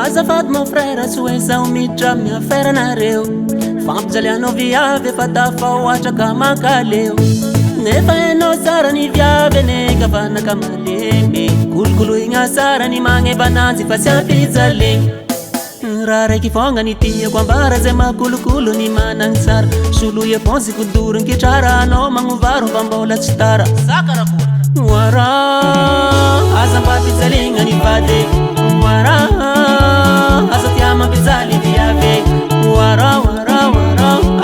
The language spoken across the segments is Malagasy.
Azafady mon frère, soezao midra miafera nareo. Fampijaly anao Viavy efa tafahoatra ka mankaleo. Nefa hainao tsara ny Viavy neka fa nakamalembe. Kolokoloigna tsara ny magnevananjy fa tsy ampijalegny. Raha raiky fonga ny tiako ambara zay makolokolo ny managny tsara. Solo eponzy kodorony kitrara anao magnovaro fa mbola tsy tara. Wara aza mba ampijaligna ny vady. Wara aza tia mampijaly Viavy. Wara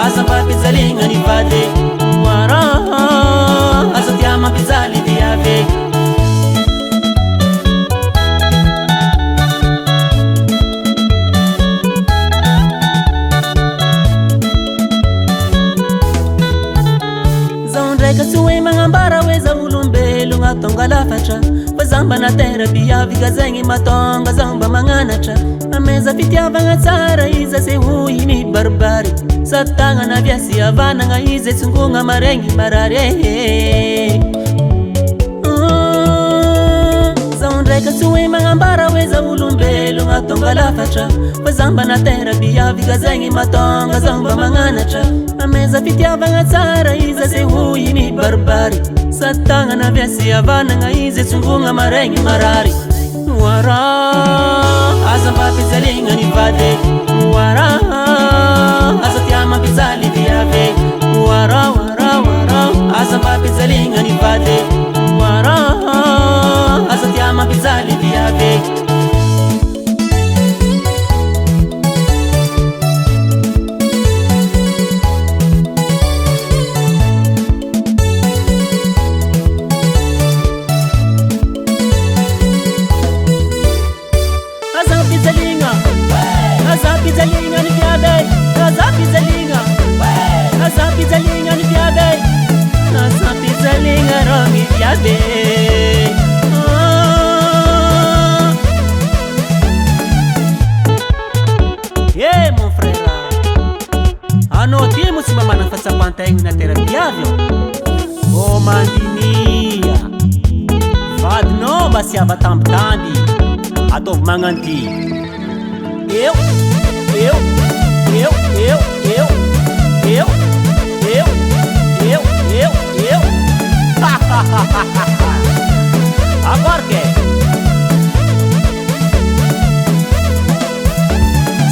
aza mba ampijaligna ny vady. Wara aza tia mampijaly Viavy. Zao ndraika tsy hoe magnambara hoe za olombelo tonga lafatra fa zamba na terra Viavy ka zegny matonga zamba magnanatra. Ameza fitiavagna tsara iza se hoy mibaribary. Satagnana viasy avanagna izy tsongogna maregny marary. Zao ndraika tsy hoe magnambara hoe za olombelo tonga lafatra fa zamba na terra Viavy ka zegny matonga zamba magnanatra. Ameza fitiavagna tsara iza se hoy mibaribary. Satagnana viasy avanagna izy tsongogna maregny marary. Wara aza mba ampijaligna ny vady. Wara aza tia mampijaly Viavy. Wara aza mba ampijaligna ny vady. Wara aza tia mampijaly Viavy. Yeah, mon frère, anao ty mo tsy mba manana fahatsapan-tegna na terra Viavy. Oh mandinia vadinao mba sy ava tambitamby ataovy magnano ty. Eu agora que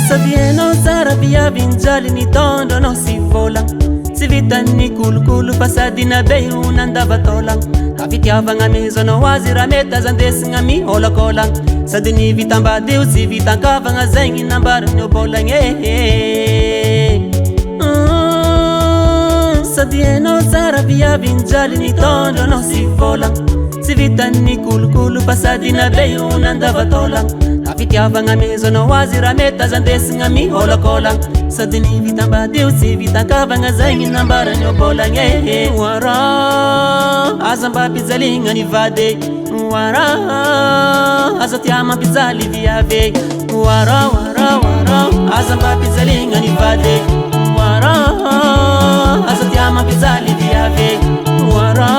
sabienao tsara Viavy njaly ny tondro anao sy volagna. Tsy vitan'ny kolokolo fa sady nabe onandavataolagna. Ka fitiavagna mezo anao azy raha mety aza andesigna miolakolagna. Sady ny vitambadeo tsy vitankavagna zegny nambariny obolagna. Sady hainao tsara Viavy njaly ny tondro anao sy volagna. Tsy vitan'ny kolokolo fa sady nabe onandavataolagna. Ka fitiavagna mezo anao azy raha mety aza andesigna miolakolagna. Sady ny vitambadeo tsy vitankavagna zegny nambariny obolagna. Wara aza mba ampijaligna ny vady. Wara aza tia mampijaly Viavy. Wara aza mba ampijaligna ny vady. Wara aza tia mampijaly Viavy. Wara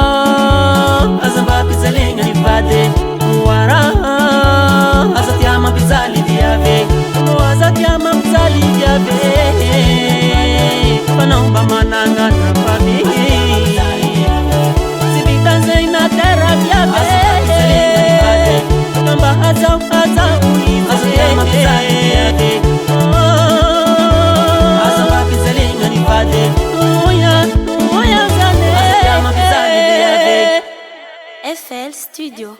aza mba ampijaligna ny vady. Wara aza tia mampijaly Viavy. Aza tia mampijaly Viavy. Fanao mba manangana famille. Tsy vitan'zay na terra Viavy. Mba hazao Studio.